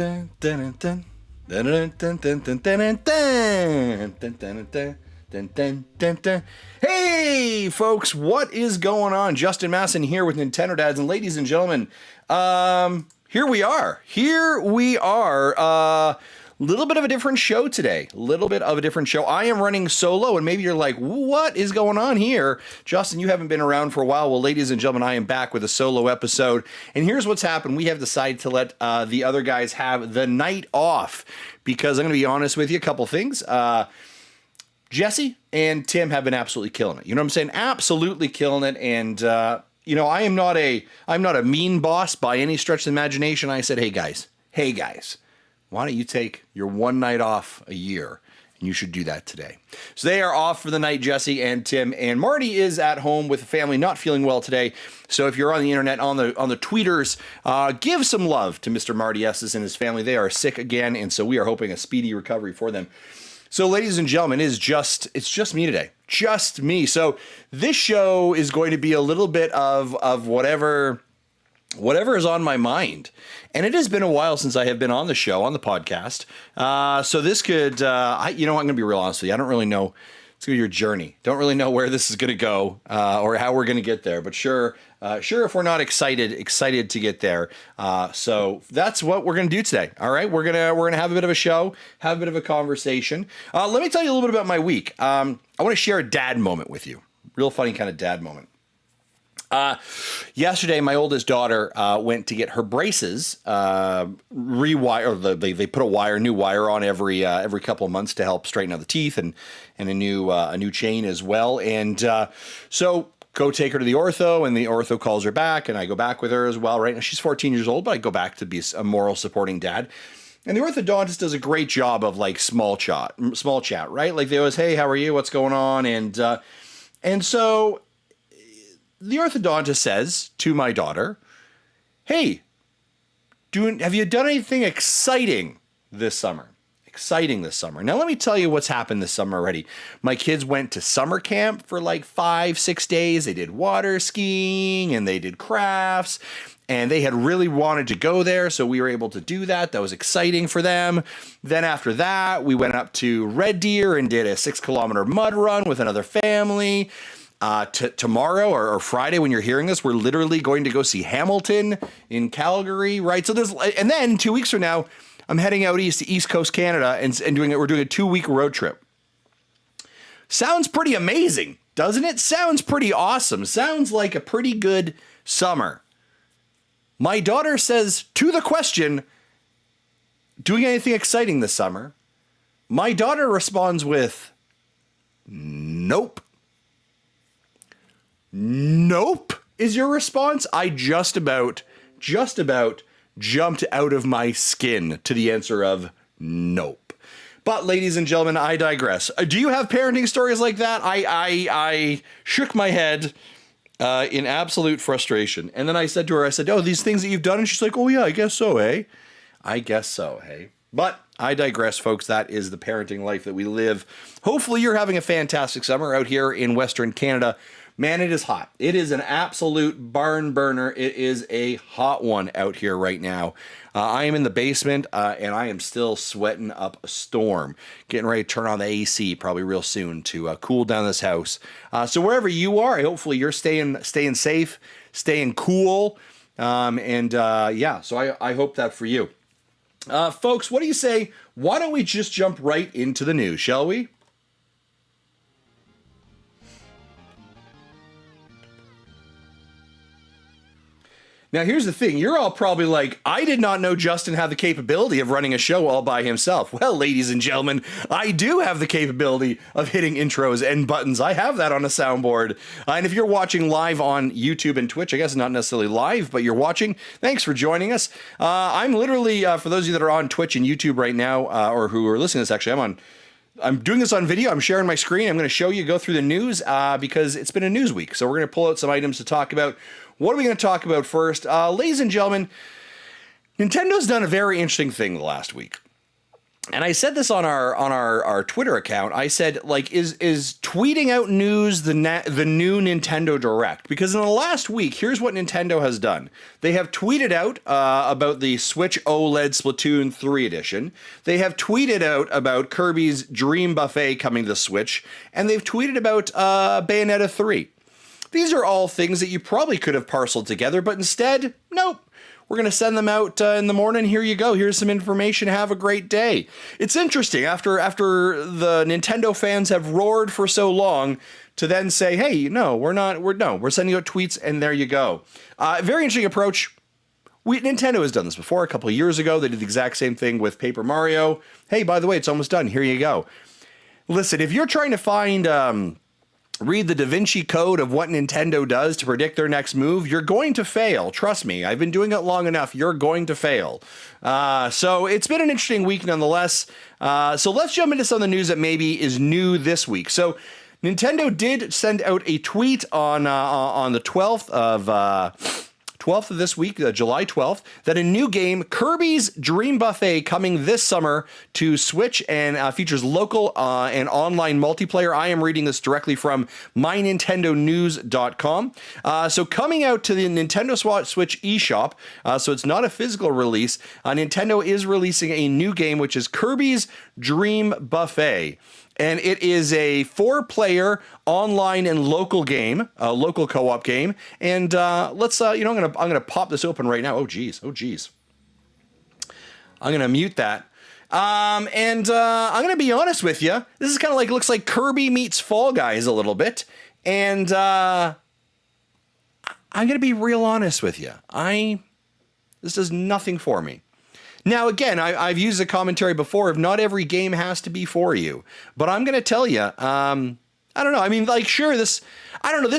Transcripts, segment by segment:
Hey, folks, what is going on? Justin Masson here with Nintendo Dads, and ladies and gentlemen, here we are. Little bit of a different show today. I am running solo, and maybe you're like, what is going on here? Justin, you haven't been around for a while. Well, ladies and gentlemen, I am back with a solo episode. And here's what's happened. We have decided to let the other guys have the night off because I'm going to be honest with you, a couple things. Jesse and Tim have been absolutely killing it. You know what I'm saying? Absolutely killing it. And, I'm not a mean boss by any stretch of the imagination. I said, hey guys, why don't you take your one night off a year? And you should do that today. So they are off for the night, Jesse and Tim, and Marty is at home with the family, not feeling well today. So if you're on the internet, on the tweeters, give some love to Mr. Marty Estes and his family. They are sick again, and so we are hoping a speedy recovery for them. So ladies and gentlemen, it's just me today. Just me. So this show is going to be a little bit of whatever is on my mind. And it has been a while since I have been on the show, on the podcast. So this could, I'm going to be real honest with you. I don't really know. It's going to be your journey. Don't really know where this is going to go or how we're going to get there. But sure, if we're not excited to get there. So that's what we're going to do today. All right, we're gonna have a bit of a show, have a bit of a conversation. Let me tell you a little bit about my week. I want to share a dad moment with you. Real funny kind of dad moment. Yesterday, my oldest daughter went to get her braces rewired. They put a new wire on every couple of months to help straighten out the teeth, and a new chain as well. And so go take her to the ortho, and the ortho calls her back, and I go back with her as well. Right now, she's 14 years old, but I go back to be a moral supporting dad. And the orthodontist does a great job of like small chat, right? Like they always, hey, how are you? What's going on? And so the orthodontist says to my daughter, hey, have you done anything exciting this summer? Now, let me tell you what's happened this summer already. My kids went to summer camp for like 5-6 days. They did water skiing and they did crafts, and they had really wanted to go there, so we were able to do that. That was exciting for them. Then after that, we went up to Red Deer and did a 6-kilometer mud run with another family. Tomorrow or Friday, when you're hearing this, we're literally going to go see Hamilton in Calgary, right? So and then 2 weeks from now, I'm heading out east to East Coast Canada and we're doing a 2-week road trip. Sounds pretty amazing, doesn't it? Sounds pretty awesome. Sounds like a pretty good summer. My daughter says to the question, doing anything exciting this summer? My daughter responds with, nope. Nope is your response. I just about jumped out of my skin to the answer of nope. But ladies and gentlemen, I digress. Do you have parenting stories like that? I shook my head in absolute frustration. And then I said to her, oh, these things that you've done? And she's like, oh yeah, I guess so, hey? But I digress, folks. That is the parenting life that we live. Hopefully you're having a fantastic summer out here in Western Canada. Man, it is hot. It is an absolute barn burner. It is a hot one out here right now. I am in the basement, and I am still sweating up a storm. Getting ready to turn on the AC probably real soon to cool down this house. So wherever you are, hopefully you're staying safe, staying cool, so I hope that for you. Folks, what do you say? Why don't we just jump right into the news, shall we? Now, here's the thing. You're all probably like, I did not know Justin had the capability of running a show all by himself. Well, ladies and gentlemen, I do have the capability of hitting intros and buttons. I have that on a soundboard. And if you're watching live on YouTube and Twitch, I guess not necessarily live, but you're watching, thanks for joining us. I'm literally, for those of you that are on Twitch and YouTube right now, or who are listening to this, actually, I'm doing this on video. I'm sharing my screen. I'm going to show you, go through the news because it's been a news week. So we're going to pull out some items to talk about. What are we going to talk about first? Ladies and gentlemen, Nintendo's done a very interesting thing the last week. and I said this on our Twitter account. I said, like, is tweeting out news the new Nintendo Direct? Because in the last week, here's what Nintendo has done. They have tweeted out about the Switch OLED Splatoon 3 edition. They have tweeted out about Kirby's Dream Buffet coming to the Switch, and they've tweeted about Bayonetta 3. These are all things that you probably could have parceled together, but instead, nope. We're going to send them out in the morning. Here you go. Here's some information. Have a great day. It's interesting after the Nintendo fans have roared for so long to then say, hey, no, we're sending out tweets, and there you go. Very interesting approach. Nintendo has done this before. A couple of years ago, they did the exact same thing with Paper Mario. Hey, by the way, it's almost done. Here you go. Listen, if you're trying to find... read the Da Vinci Code of what Nintendo does to predict their next move, you're going to fail. Trust me, I've been doing it long enough. You're going to fail. So it's been an interesting week nonetheless. So let's jump into some of the news that maybe is new this week. So Nintendo did send out a tweet on the 12th of this week, July 12th, that a new game, Kirby's Dream Buffet, coming this summer to Switch and features local and online multiplayer. I am reading this directly from mynintendonews.com. So coming out to the Nintendo Switch eShop, so it's not a physical release, Nintendo is releasing a new game, which is Kirby's Dream Buffet. And it is a 4-player online and local game, a local co-op game. And let's, I'm gonna pop this open right now. Oh geez. I'm gonna mute that. And I'm gonna be honest with you. This is kind of like, looks like Kirby meets Fall Guys a little bit. And I'm gonna be real honest with you. This does nothing for me. Now, again, I've used the commentary before of not every game has to be for you. But I'm going to tell you, I don't know. I mean, like, sure, this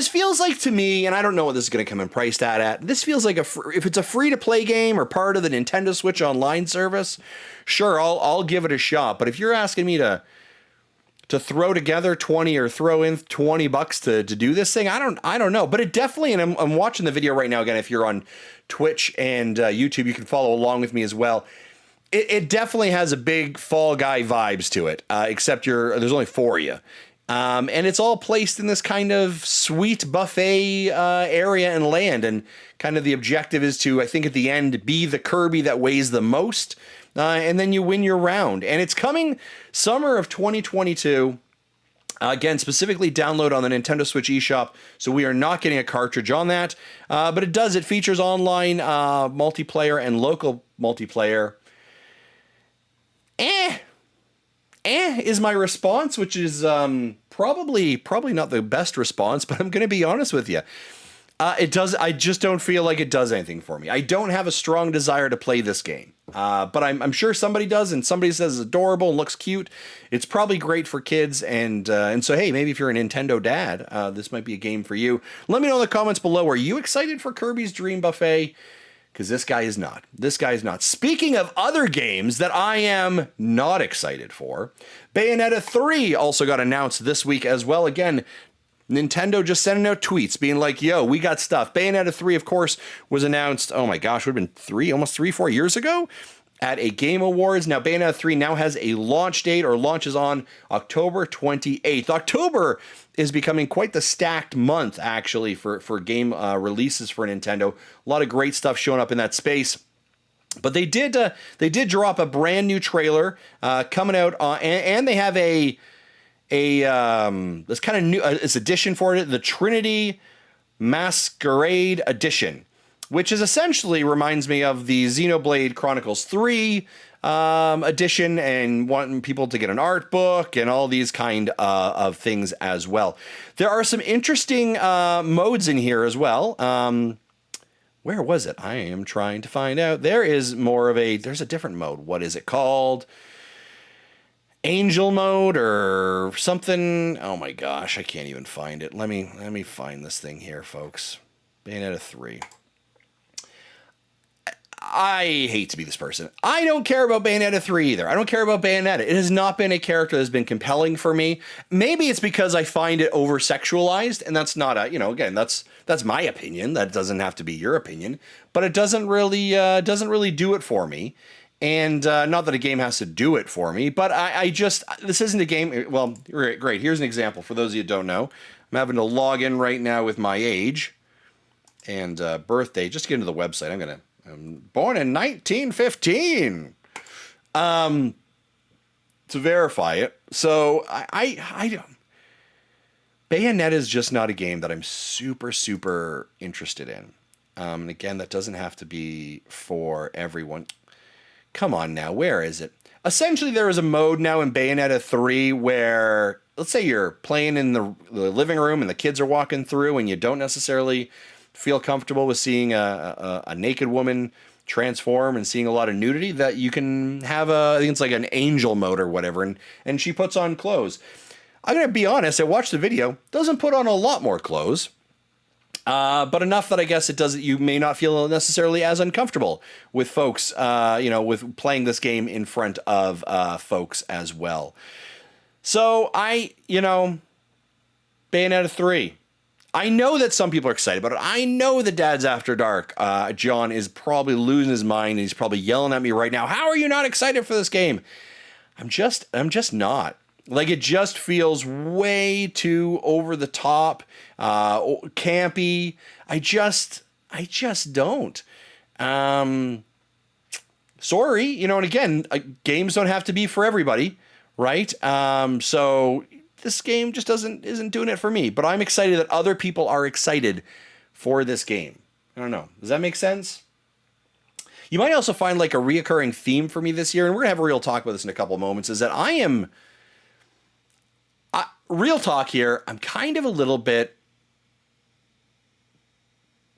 feels like to me, and I don't know what this is going to come in priced at. This feels like if it's a free-to-play game or part of the Nintendo Switch Online service, sure, I'll give it a shot. But if you're asking me to throw together 20 or throw in $20 to do this thing, I don't know. But it definitely, and I'm watching the video right now again. If you're on Twitch and YouTube, you can follow along with me as well. It definitely has a big Fall Guy vibes to it, except there's only 4 of you. And it's all placed in this kind of sweet buffet area and land. And kind of the objective is to, I think at the end, be the Kirby that weighs the most. And then you win your round. And it's coming summer of 2022. Again, specifically download on the Nintendo Switch eShop, so we are not getting a cartridge on that. But it features online multiplayer and local multiplayer. Is my response, which is probably not the best response, but I'm going to be honest with you. I just don't feel like it does anything for me. I don't have a strong desire to play this game. But I'm sure somebody does, and somebody says it's adorable and looks cute. It's probably great for kids, and so, hey, maybe if you're a Nintendo dad, this might be a game for you. Let me know in the comments below, are you excited for Kirby's Dream Buffet? Because this guy is not. Speaking of other games that I am not excited for, Bayonetta 3 also got announced this week as well. Again, Nintendo just sending out tweets being like, yo, we got stuff. Bayonetta 3, of course, was announced, oh my gosh, would have been almost 3-4 years ago at a Game Awards. Now, Bayonetta 3 now has a launch date, or launches on October 28th. October is becoming quite the stacked month, actually, for game releases for Nintendo. A lot of great stuff showing up in that space. But they did drop a brand new trailer coming out, and they have this kind of new this edition for it, the Trinity Masquerade Edition, which is essentially reminds me of the Xenoblade Chronicles 3 edition, and wanting people to get an art book and all these kind of things as well. There are some interesting modes in here as well. Where was it? I am trying to find out. There's a different mode. What is it called? Angel mode or something. Oh my gosh, I can't even find it. Let me find this thing here, folks. Bayonetta 3. I hate to be this person. I don't care about Bayonetta 3 either. I don't care about Bayonetta. It has not been a character that has been compelling for me. Maybe it's because I find it over-sexualized, and that's not again, that's my opinion. That doesn't have to be your opinion, but it doesn't really do it for me. And not that a game has to do it for me, but this isn't a game. Well, great. Here's an example for those of you who don't know. I'm having to log in right now with my age and birthday. Just to get into the website. I'm born in 1915 to verify it. So I don't. Bayonetta is just not a game that I'm super, super interested in. And again, that doesn't have to be for everyone. Come on now, where is it? Essentially, there is a mode now in Bayonetta 3 where, let's say you're playing in the living room and the kids are walking through and you don't necessarily feel comfortable with seeing a naked woman transform and seeing a lot of nudity, that you can have I think it's like an angel mode or whatever, and she puts on clothes. I'm going to be honest, I watched the video, doesn't put on a lot more clothes. But enough that I guess you may not feel necessarily as uncomfortable with folks, with playing this game in front of folks as well. So Bayonetta 3. I know that some people are excited about it. I know that Dad's After Dark, John is probably losing his mind and he's probably yelling at me right now. How are you not excited for this game? I'm just not. Like, it just feels way too over the top, campy. I just don't. Sorry, and again, games don't have to be for everybody, right? So this game just isn't doing it for me. But I'm excited that other people are excited for this game. I don't know. Does that make sense? You might also find like a reoccurring theme for me this year, and we're gonna have a real talk about this in a couple of moments. Is that I am. Real talk here, I'm kind of a little bit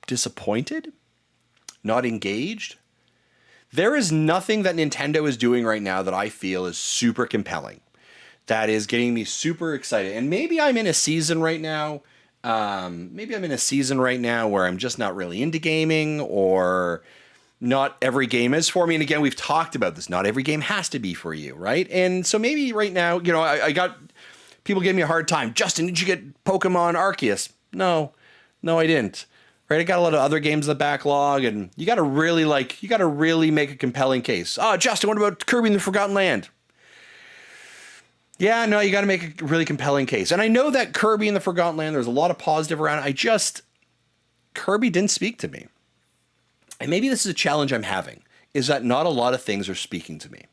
disappointed, not engaged. There is nothing that Nintendo is doing right now that I feel is super compelling, that is getting me super excited. And maybe I'm in a season right now. Where I'm just not really into gaming, or not every game is for me. And again, we've talked about this. Not every game has to be for you, right? And so maybe right now, I got... People give me a hard time. Justin, did you get Pokemon Arceus? No, I didn't. Right? I got a lot of other games in the backlog, and you got to really make a compelling case. Oh, Justin, what about Kirby and the Forgotten Land? Yeah, no, you got to make a really compelling case. And I know that Kirby and the Forgotten Land, there's a lot of positive around it. Kirby didn't speak to me. And maybe this is a challenge I'm having, is that not a lot of things are speaking to me.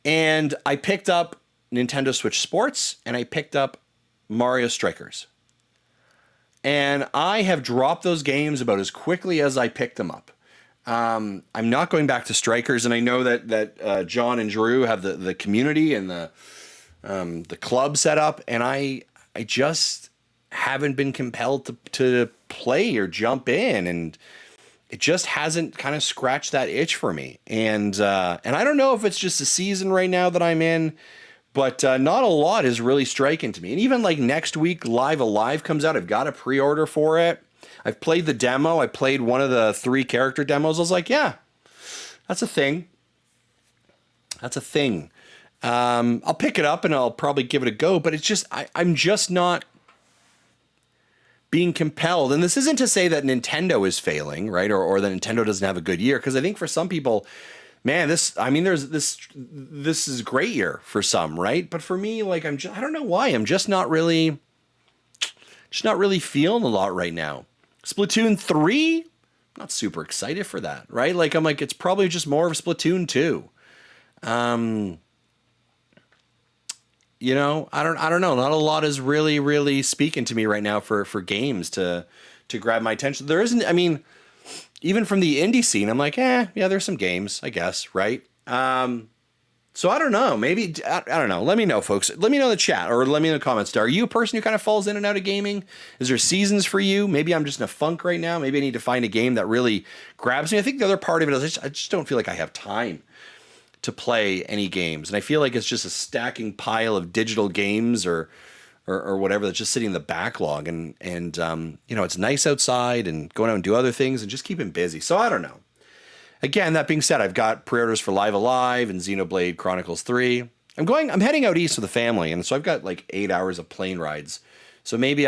And I picked up Nintendo Switch Sports, and I picked up Mario Strikers. And I have dropped those games about as quickly as I picked them up. I'm not going back to Strikers, and I know that John and Drew have the community and the club set up, and I just haven't been compelled to play or jump in, and it just hasn't kind of scratched that itch for me. And I don't know if it's just the season right now that I'm in, but not a lot is really striking to me. And even like next week, Live Alive comes out. I've got a pre-order for it. I've played the demo. I played one of the 3 character demos. I was like, yeah, that's a thing. I'll pick it up and I'll probably give it a go. But it's just, I'm just not being compelled. And this isn't to say that Nintendo is failing, right? Or that Nintendo doesn't have a good year. Because I think for some people... Man, this is a great year for some, right? But for me, like, I don't know why. I'm just not really feeling a lot right now. Splatoon 3, not super excited for that, right? Like, I'm like, it's probably just more of Splatoon 2. I don't know. Not a lot is really, really speaking to me right now for games to grab my attention. There isn't, even from the indie scene, I'm like, yeah, there's some games, I guess, right? So I don't know. Maybe, I don't know. Let me know, folks. Let me know in the chat, or let me know in the comments. Are you a person who kind of falls in and out of gaming? Is there seasons for you? Maybe I'm just in a funk right now. Maybe I need to find a game that really grabs me. I think the other part of it is I just don't feel like I have time to play any games. And I feel like it's just a stacking pile of digital games or whatever that's just sitting in the backlog, and it's nice outside and going out and do other things and just keeping busy. So I don't know. Again, that being said, I've got pre-orders for Live Alive and Xenoblade Chronicles 3. I'm heading out east with the family, and so I've got like 8 hours of plane rides. So maybe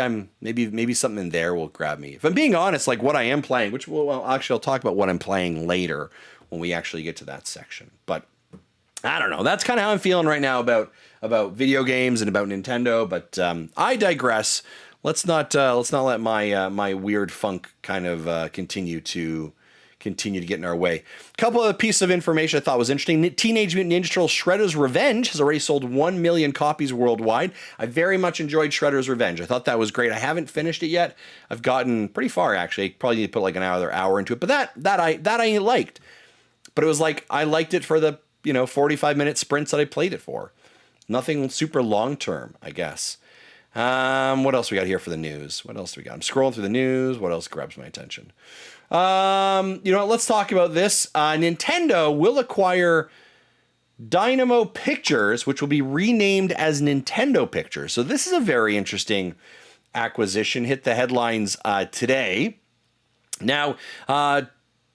something in there will grab me. If I'm being honest, like what I am playing, actually I'll talk about what I'm playing later when we actually get to that section. But I don't know. That's kind of how I'm feeling right now about video games and about Nintendo. But I digress. Let's not let my weird funk kind of continue to get in our way. A couple of pieces of information I thought was interesting. Teenage Mutant Ninja Turtles Shredder's Revenge has already sold 1 million copies worldwide. I very much enjoyed Shredder's Revenge. I thought that was great. I haven't finished it yet. I've gotten pretty far, actually. Probably need to put like another hour into it. But that I liked. But it was like I liked it for the 45-minute sprints that I played it for. Nothing super long term, I guess. What else we got here for the news? What else do we got? I'm scrolling through the news. What else grabs my attention? Let's talk about this. Nintendo will acquire Dynamo Pictures, which will be renamed as Nintendo Pictures. So this is a very interesting acquisition. Hit the headlines today. Now,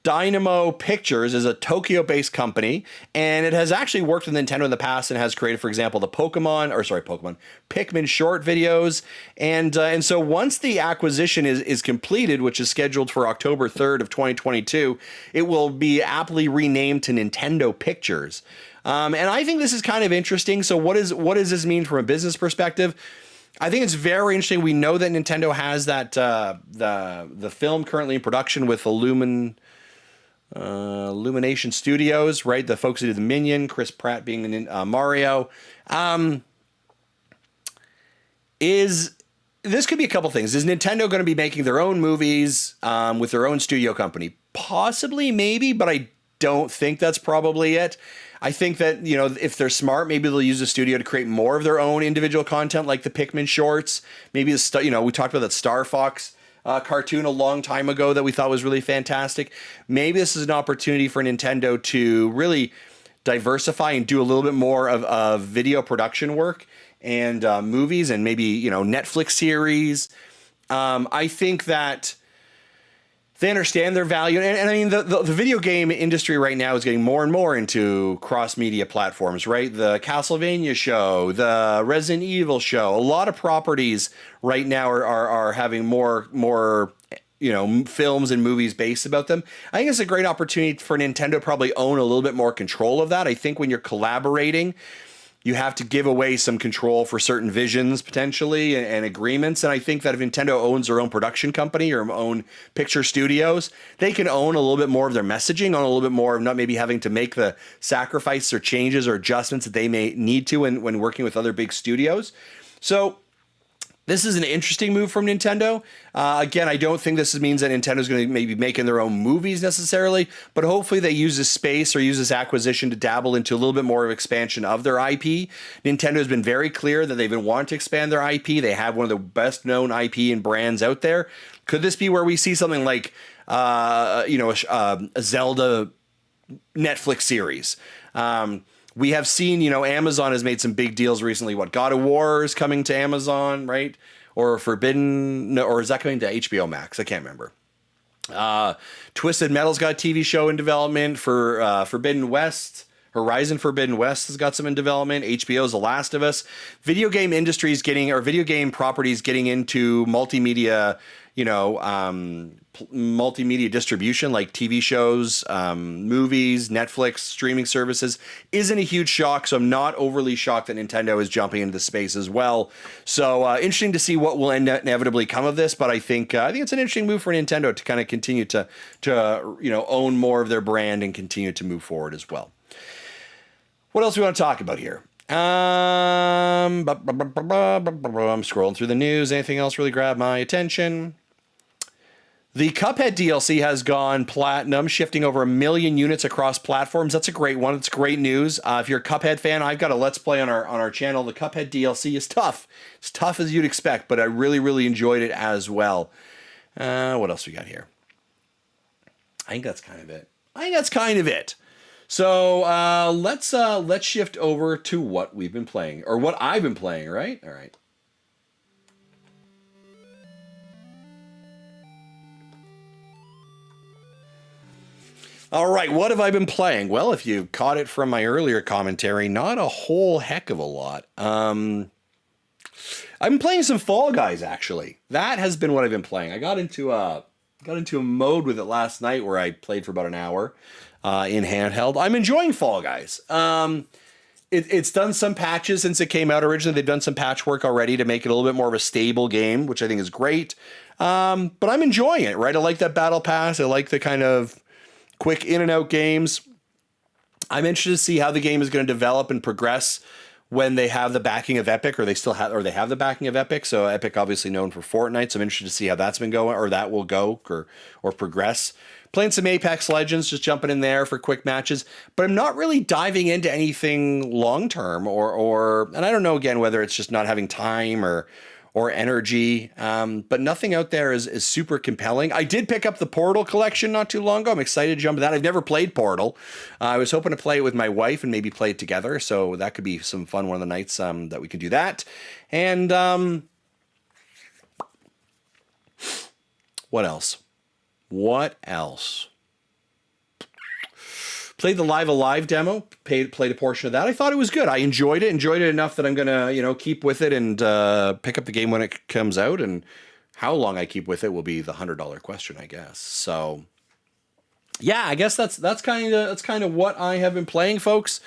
Dynamo Pictures is a Tokyo-based company, and it has actually worked with Nintendo in the past and has created, for example, the Pikmin short videos. And so once the acquisition is completed, which is scheduled for October 3rd of 2022, it will be aptly renamed to Nintendo Pictures. And I think this is kind of interesting. So what does this mean from a business perspective? I think it's very interesting. We know that Nintendo has that the film currently in production with Illumination Studios, right? The folks who did the Minion, Chris Pratt being in Mario. This could be a couple things. Is Nintendo going to be making their own movies with their own studio company? Possibly, maybe, but I don't think that's probably it. I think that, if they're smart, maybe they'll use the studio to create more of their own individual content, like the Pikmin shorts. Maybe we talked about that Star Fox cartoon a long time ago that we thought was really fantastic. Maybe this is an opportunity for Nintendo to really diversify and do a little bit more of video production work and movies and maybe, Netflix series. I think that they understand their value. And I mean, the video game industry right now is getting more and more into cross-media platforms, right? The Castlevania show, the Resident Evil show, a lot of properties right now are having more films and movies based about them. I think it's a great opportunity for Nintendo to probably own a little bit more control of that. I think when you're collaborating, you have to give away some control for certain visions potentially and agreements. And I think that if Nintendo owns their own production company or own picture studios, they can own a little bit more of their messaging, own a little bit more of not maybe having to make the sacrifice or changes or adjustments that they may need to when working with other big studios. So this is an interesting move from Nintendo. Again, I don't think this means that Nintendo's going to maybe making their own movies necessarily, but hopefully they use this space or use this acquisition to dabble into a little bit more of expansion of their IP. Nintendo has been very clear that they've been wanting to expand their IP. They have one of the best known IP and brands out there. Could this be where we see something like, a Zelda Netflix series? We have seen, Amazon has made some big deals recently. God of War is coming to Amazon, right? Or Forbidden, or is that coming to HBO Max? I can't remember. Twisted Metal's got a TV show in development for Forbidden West. Horizon Forbidden West has got some in development. HBO's The Last of Us. Video game video game properties getting into multimedia, multimedia distribution like TV shows, movies, Netflix, streaming services isn't a huge shock. So I'm not overly shocked that Nintendo is jumping into the space as well. So interesting to see what will inevitably come of this. But I think it's an interesting move for Nintendo to kind of continue to own more of their brand and continue to move forward as well. What else do we want to talk about here? I'm scrolling through the news. Anything else really grabbed my attention? The Cuphead DLC has gone platinum, shifting over 1 million units across platforms. That's a great one. It's great news. If you're a Cuphead fan, I've got a Let's Play on our channel. The Cuphead DLC is tough. It's tough as you'd expect, but I really, really enjoyed it as well. What else we got here? I think that's kind of it. So let's shift over to what we've been playing, or what I've been playing, right? All right. All right, what have I been playing? Well, if you caught it from my earlier commentary, not a whole heck of a lot. I've been playing some Fall Guys, actually. That has been what I've been playing. I got into a mode with it last night where I played for about an hour. in handheld. I'm enjoying Fall Guys. It's done some patches since it came out originally. They've done some patchwork already to make it a little bit more of a stable game, which I think is great. But I'm enjoying it, right? I like that battle pass. I like the kind of quick in and out games. I'm interested to see how the game is going to develop and progress when they have the backing of Epic, or they have the backing of Epic. So Epic, obviously known for Fortnite. So I'm interested to see how that's been going, or that will go, or progress. Playing some Apex Legends, just jumping in there for quick matches, but I'm not really diving into anything long term, and I don't know again whether it's just not having time or energy. But nothing out there is super compelling. I did pick up the Portal collection not too long ago. I'm excited to jump into that. I've never played Portal. I was hoping to play it with my wife and maybe play it together. So that could be some fun one of the nights that we can do that. And what else? Played the Live Alive demo, played a portion of that. I thought it was good. I enjoyed it enough that I'm going to, keep with it and pick up the game when it comes out. And how long I keep with it will be the $100 question, I guess. So yeah, I guess that's kind of what I have been playing, folks.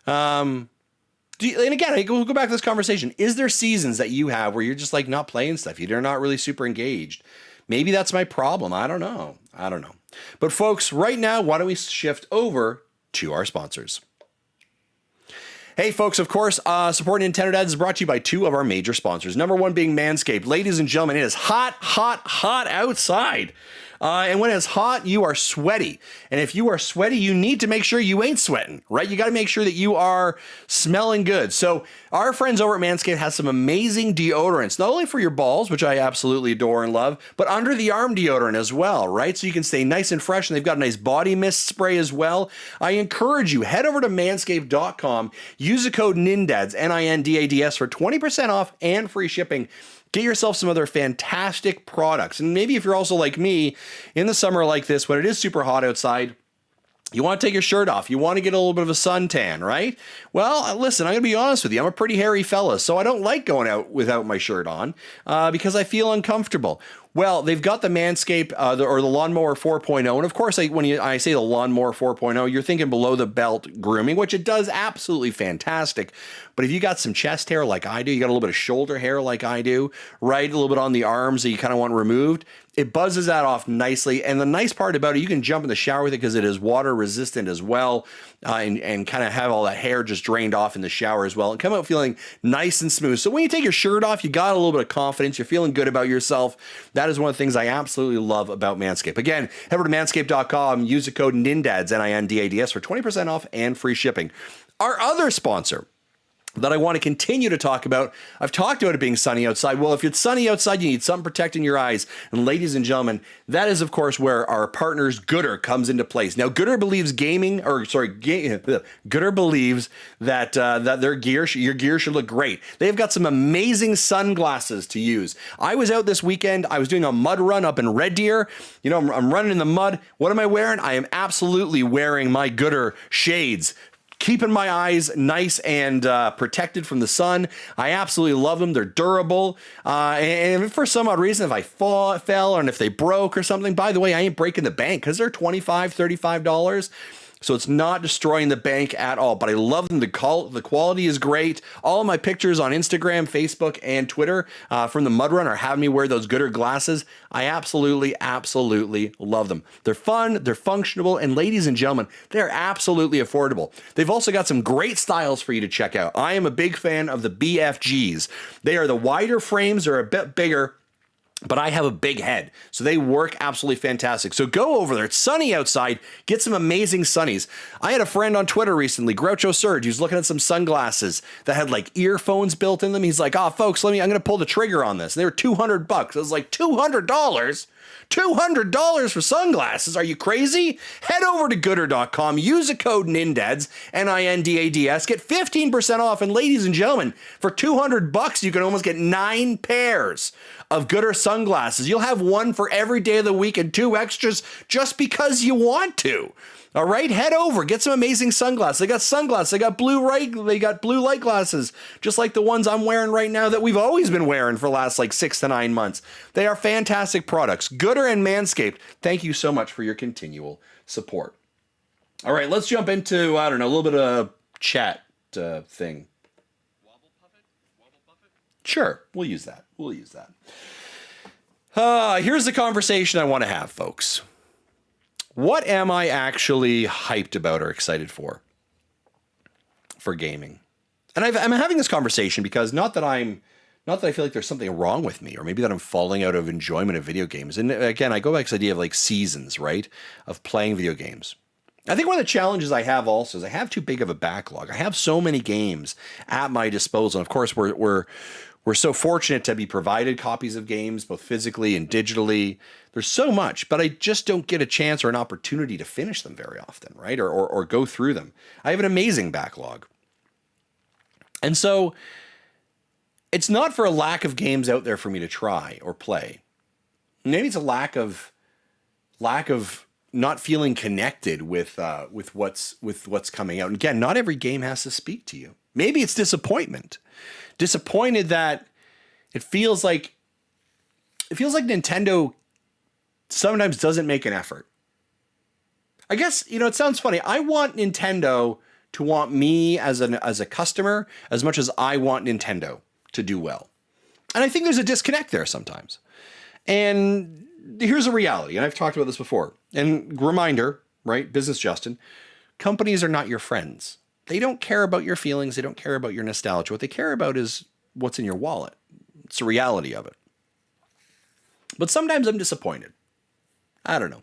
And again, we'll go back to this conversation. Is there seasons that you have where you're just like not playing stuff? You're not really super engaged. Maybe that's my problem. I don't know. But folks, right now, why don't we shift over to our sponsors? Hey, folks, of course, supporting NINDADS is brought to you by two of our major sponsors. Number one being Manscaped. Ladies and gentlemen, it is hot, hot, hot outside. And when it's hot, you are sweaty. And if you are sweaty, you need to make sure you ain't sweating, right? You got to make sure that you are smelling good. So our friends over at Manscaped has some amazing deodorants, not only for your balls, which I absolutely adore and love, but under the arm deodorant as well, right? So you can stay nice and fresh, and they've got a nice body mist spray as well. I encourage you, head over to manscaped.com, use the code NINDADS, NINDADS, for 20% off and free shipping. Get yourself some other fantastic products. And maybe if you're also like me, in the summer like this, when it is super hot outside, you want to take your shirt off. You want to get a little bit of a suntan, right? Well, listen, I'm going to be honest with you. I'm a pretty hairy fella, so I don't like going out without my shirt on because I feel uncomfortable. Well, they've got the Manscaped the Lawnmower 4.0. And of course, when I say the Lawnmower 4.0, you're thinking below the belt grooming, which it does absolutely fantastic. But if you got some chest hair like I do, you got a little bit of shoulder hair like I do, right? A little bit on the arms that you kind of want removed. It buzzes that off nicely. And the nice part about it, you can jump in the shower with it because it is water resistant as well, and kind of have all that hair just drained off in the shower as well and come out feeling nice and smooth. So when you take your shirt off, you got a little bit of confidence. You're feeling good about yourself. That is one of the things I absolutely love about Manscaped. Again, head over to manscaped.com, use the code NINDADS, NINDADS, for 20% off and free shipping. Our other sponsor that I want to continue to talk about. I've talked about it being sunny outside. Well, if it's sunny outside, you need something protecting your eyes. And ladies and gentlemen, that is, of course, where our partners Gooder comes into place. Now, Gooder believes Gooder believes that your gear should look great. They've got some amazing sunglasses to use. I was out this weekend. I was doing a mud run up in Red Deer. I'm running in the mud. What am I wearing? I am absolutely wearing my Gooder shades, keeping my eyes nice and protected from the sun. I absolutely love them. They're durable. And for some odd reason, if I fell and if they broke or something, by the way, I ain't breaking the bank because they're $25, $35. So it's not destroying the bank at all, but I love them. The quality is great. All of my pictures on Instagram, Facebook, and Twitter from the mud run are having me wear those Gooder glasses. I absolutely, absolutely love them. They're fun, they're functional, and ladies and gentlemen, they're absolutely affordable. They've also got some great styles for you to check out. I am a big fan of the BFGs. They are the wider frames, they're a bit bigger, but I have a big head, so they work absolutely fantastic. So go over there. It's sunny outside. Get some amazing sunnies. I had a friend on Twitter recently, Groucho Surge, who's looking at some sunglasses that had like earphones built in them. He's like, folks, I'm going to pull the trigger on this. And they were $200. I was like, $200? $200 for sunglasses? Are you crazy? Head over to Gooder.com. Use the code NINDADS, NINDADS. Get 15% off. And ladies and gentlemen, for $200, you can almost get 9 pairs of Gooder sunglasses. You'll have one for every day of the week and 2 extras just because you want to. All right, head over, get some amazing sunglasses. They got sunglasses, they got blue light glasses, just like the ones I'm wearing right now that we've always been wearing for the last 6 to 9 months. They are fantastic products. Gooder and Manscaped, thank you so much for your continual support. All right, let's jump into, I don't know, a little bit of chat thing. Sure, we'll use that. Here's the conversation I want to have, folks. What am I actually hyped about or excited for gaming? And I'm having this conversation because not that I feel like there's something wrong with me, or maybe that I'm falling out of enjoyment of video games. And again, I go back to this idea of like seasons, right? Of playing video games. I think one of the challenges I have also is I have too big of a backlog. I have so many games at my disposal. And of course, we're so fortunate to be provided copies of games, both physically and digitally. There's so much, but I just don't get a chance or an opportunity to finish them very often, right? Or go through them. I have an amazing backlog. And so it's not for a lack of games out there for me to try or play. Maybe it's a lack of not feeling connected with what's coming out. And again, not every game has to speak to you. Maybe it's disappointment. Disappointed that it feels like Nintendo sometimes doesn't make an effort. I guess, it sounds funny. I want Nintendo to want me as a customer as much as I want Nintendo to do well. And I think there's a disconnect there sometimes. And here's a reality, and I've talked about this before. And reminder, right? Business Justin, companies are not your friends. They don't care about your feelings. They don't care about your nostalgia. What they care about is what's in your wallet. It's the reality of it. But sometimes I'm disappointed. I don't know.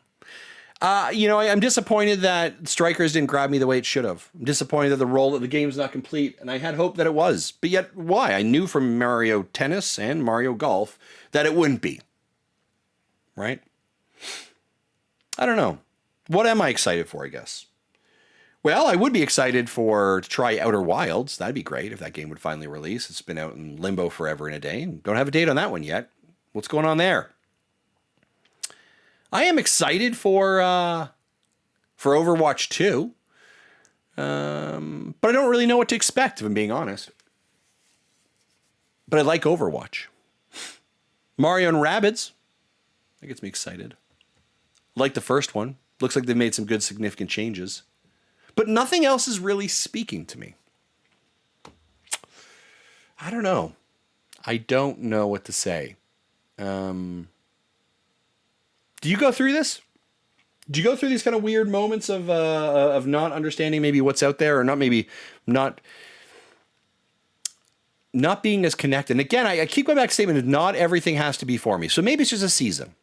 I'm disappointed that Strikers didn't grab me the way it should have. I'm disappointed that the game's not complete, and I had hope that it was. But yet, why? I knew from Mario Tennis and Mario Golf that it wouldn't be. Right? I don't know. What am I excited for, I guess? Well, I would be excited to try Outer Wilds. That'd be great if that game would finally release. It's been out in limbo forever and a day. Don't have a date on that one yet. What's going on there? I am excited for Overwatch 2. But I don't really know what to expect, if I'm being honest. But I like Overwatch. Mario and Rabbids. That gets me excited. Like the first one. Looks like they've made some good significant changes. But nothing else is really speaking to me. I don't know. I don't know what to say. Do you go through this? Do you go through these kind of weird moments of not understanding maybe what's out there, or not being as connected? And again, I keep going back to the statement of not everything has to be for me. So maybe it's just a season.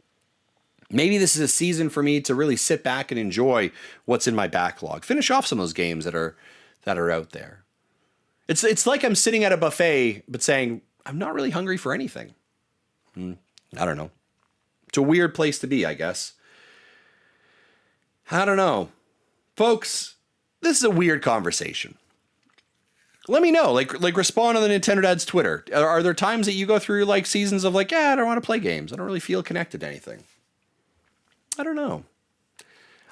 Maybe this is a season for me to really sit back and enjoy what's in my backlog. Finish off some of those games that are out there. It's like I'm sitting at a buffet, but saying, I'm not really hungry for anything. I don't know. It's a weird place to be, I guess. I don't know. Folks, this is a weird conversation. Let me know. Like respond on the NintendoDads Twitter. Are there times that you go through like seasons of like, I don't want to play games. I don't really feel connected to anything. I don't know.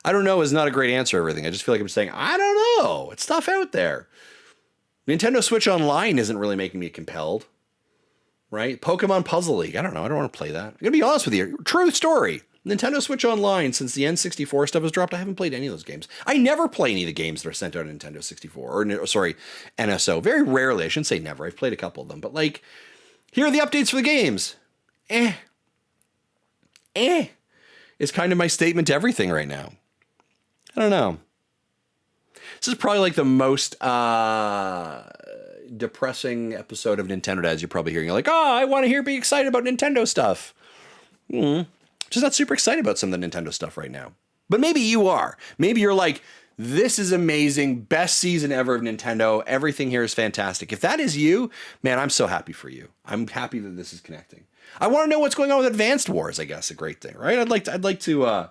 I don't know is not a great answer to everything. I just feel like I'm saying, I don't know. It's stuff out there. Nintendo Switch Online isn't really making me compelled. Right? Pokemon Puzzle League. I don't know. I don't want to play that. I'm going to be honest with you. True story. Nintendo Switch Online, since the N64 stuff was dropped, I haven't played any of those games. I never play any of the games that are sent out on Nintendo 64. NSO. Very rarely. I shouldn't say never. I've played a couple of them. But like, here are the updates for the games. Is kind of my statement to everything right now. I don't know. This is probably like the most depressing episode of NintendoDads you're probably hearing. You're like, I want to be excited about Nintendo stuff. Just not super excited about some of the Nintendo stuff right now. But maybe you are. Maybe you're like, this is amazing. Best season ever of Nintendo. Everything here is fantastic. If that is you, man, I'm so happy for you. I'm happy that this is connecting. I want to know what's going on with Advanced Wars, I guess, a great thing, right? I'd like to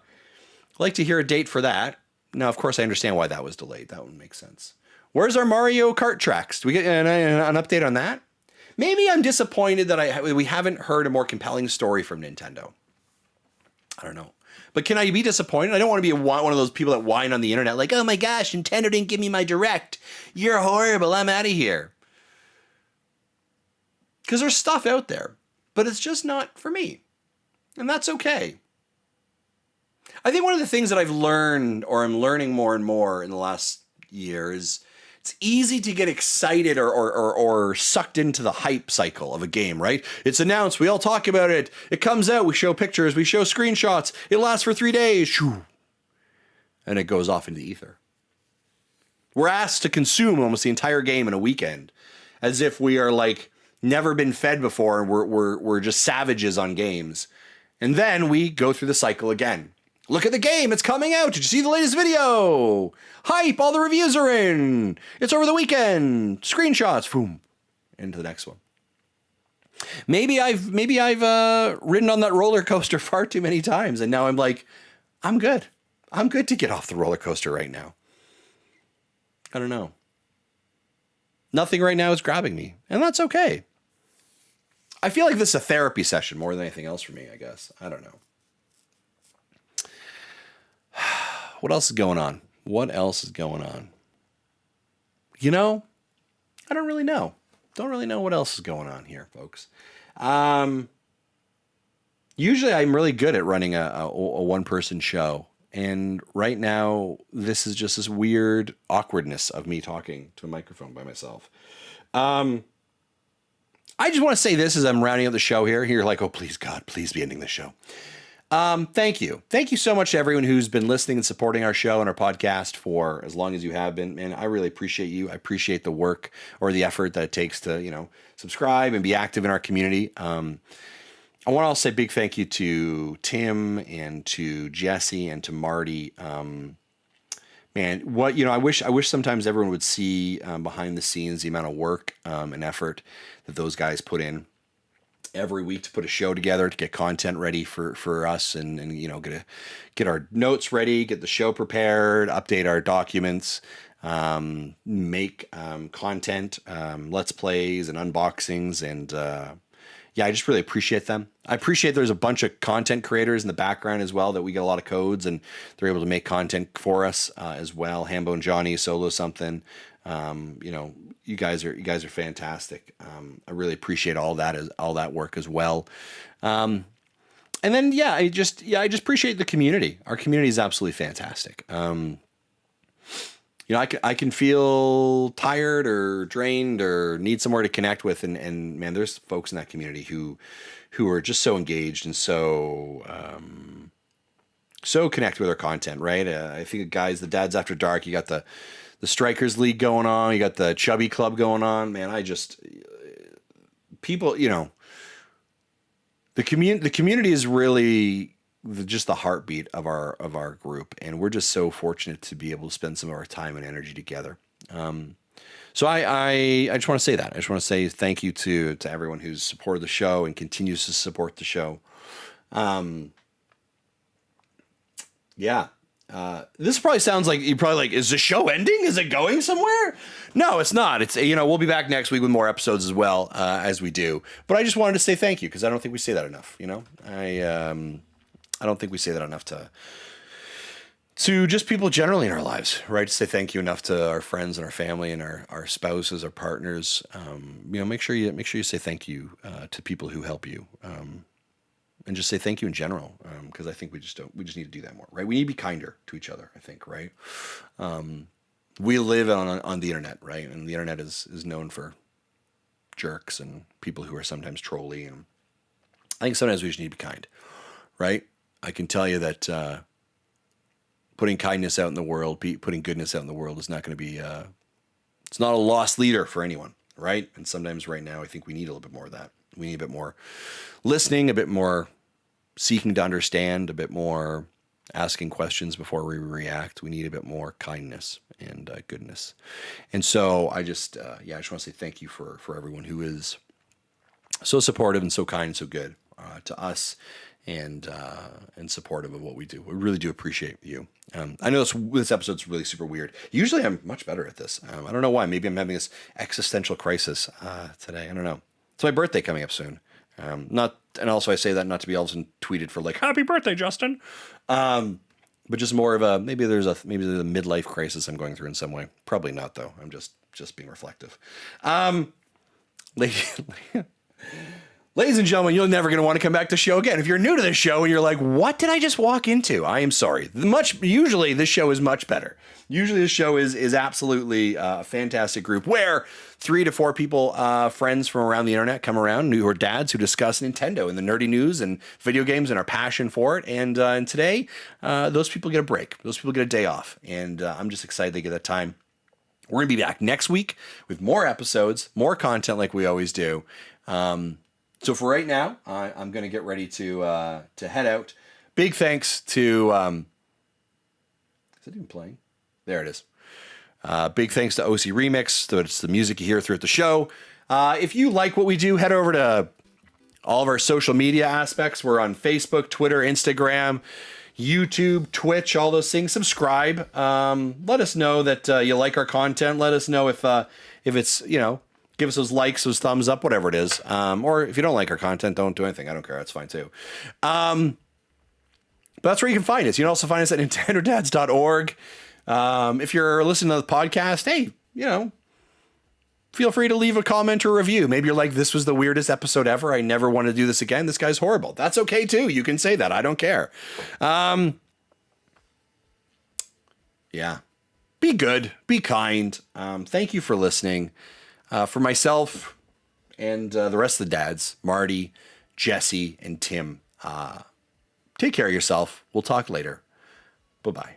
hear a date for that. Now, of course, I understand why that was delayed. That would make sense. Where's our Mario Kart tracks? Do we get an update on that? Maybe I'm disappointed that we haven't heard a more compelling story from Nintendo. I don't know. But can I be disappointed? I don't want to be one of those people that whine on the internet like, oh my gosh, Nintendo didn't give me my Direct. You're horrible. I'm out of here. Because there's stuff out there. But it's just not for me. And that's okay. I think one of the things that I've learned, or I'm learning more and more in the last year, is it's easy to get excited or sucked into the hype cycle of a game, right? It's announced, we all talk about it, it comes out, we show pictures, we show screenshots, it lasts for 3 days, shoo, and it goes off into the ether. We're asked to consume almost the entire game in a weekend, as if we are like never been fed before and we're just savages on games. And then we go through the cycle again. Look at the game, it's coming out. Did you see the latest video? Hype, all the reviews are in. It's over the weekend. Screenshots, boom, into the next one. Maybe I've ridden on that roller coaster far too many times, and now I'm like, I'm good. I'm good to get off the roller coaster right now. I don't know. Nothing right now is grabbing me, and that's okay. I feel like this is a therapy session more than anything else for me, I guess. I don't know. What else is going on? What else is going on? You know, I don't really know. Don't really know what else is going on here, folks. Usually I'm really good at running a one-person show. And right now, this is just this weird awkwardness of me talking to a microphone by myself. I just want to say this as I'm rounding up the show here. You're like, oh, please, God, please be ending the show. Thank you. Thank you so much to everyone who's been listening and supporting our show and our podcast for as long as you have been. Man, I really appreciate you. I appreciate the work or the effort that it takes to, subscribe and be active in our community. I want to also say big thank you to Tim and to Jesse and to Marty. Man, I wish sometimes everyone would see behind the scenes the amount of work and effort that those guys put in every week to put a show together, to get content ready for us and get our notes ready, get the show prepared, update our documents, make content, let's plays and unboxings. And I just really appreciate them. I appreciate there's a bunch of content creators in the background as well that we get a lot of codes and they're able to make content for us as well. Hambo and Johnny, Solo Something. You guys are fantastic. I really appreciate all that work as well. And then I just appreciate the community. Our community is absolutely fantastic. I can feel tired or drained or need somewhere to connect with, and man, there's folks in that community who are just so engaged and so connected with our content, right? I think guys, the Dads After Dark, you got the Strikers League going on, you got the Chubby Club going on, man. People, the community is really just the heartbeat of our group, and we're just so fortunate to be able to spend some of our time and energy together. So I just want to say that. I just want to say thank you to everyone who's supported the show and continues to support the show. This probably sounds like you're probably like, is the show ending? Is it going somewhere? No, it's not. It's, we'll be back next week with more episodes as well, as we do. But I just wanted to say thank you because I don't think we say that enough. I don't think we say that enough to just people generally in our lives, right? To say thank you enough to our friends and our family and our spouses, our partners. Make sure you say thank you to people who help you. And just say thank you in general, because I think we just need to do that more, right? We need to be kinder to each other, I think, right? We live on the internet, right? And the internet is known for jerks and people who are sometimes trolly. And I think sometimes we just need to be kind, right? I can tell you that putting kindness out in the world, putting goodness out in the world is not going to be, it's not a lost leader for anyone, right? And sometimes right now, I think we need a little bit more of that. We need a bit more listening, a bit more seeking to understand, a bit more asking questions before we react. We need a bit more kindness and goodness. And so I just want to say thank you for everyone who is so supportive and so kind and so good to us and supportive of what we do. We really do appreciate you. I know this episode's really super weird. Usually I'm much better at this. I don't know why. Maybe I'm having this existential crisis today. I don't know. It's my birthday coming up soon. And also I say that not to be all of a sudden tweeted for like, happy birthday, Justin. But just more of a, maybe there's a midlife crisis I'm going through in some way. Probably not though. I'm just being reflective. Ladies and gentlemen, you're never going to want to come back to the show again. If you're new to this show and you're like, what did I just walk into? I am sorry. Usually this show is much better. Usually this show is absolutely a fantastic group where 3 to 4 people, friends from around the internet come around who are dads who discuss Nintendo and the nerdy news and video games and our passion for it. And today, those people get a break. Those people get a day off. And I'm just excited they get that time. We're going to be back next week with more episodes, more content like we always do. So for right now, I'm going to get ready to head out. Big thanks to... is it even playing? There it is. Big thanks to OC Remix. It's the music you hear throughout the show. If you like what we do, head over to all of our social media aspects. We're on Facebook, Twitter, Instagram, YouTube, Twitch, all those things. Subscribe. Let us know that you like our content. Let us know if it's, give us those likes, those thumbs up, whatever it is. Or if you don't like our content, don't do anything. I don't care. That's fine too. But that's where you can find us. You can also find us at NintendoDads.org. If you're listening to the podcast, hey, feel free to leave a comment or review. Maybe you're like, this was the weirdest episode ever. I never want to do this again. This guy's horrible. That's okay too. You can say that. I don't care. Yeah. Be good. Be kind. Thank you for listening. For myself and the rest of the dads, Marty, Jesse, and Tim, take care of yourself. We'll talk later. Bye-bye.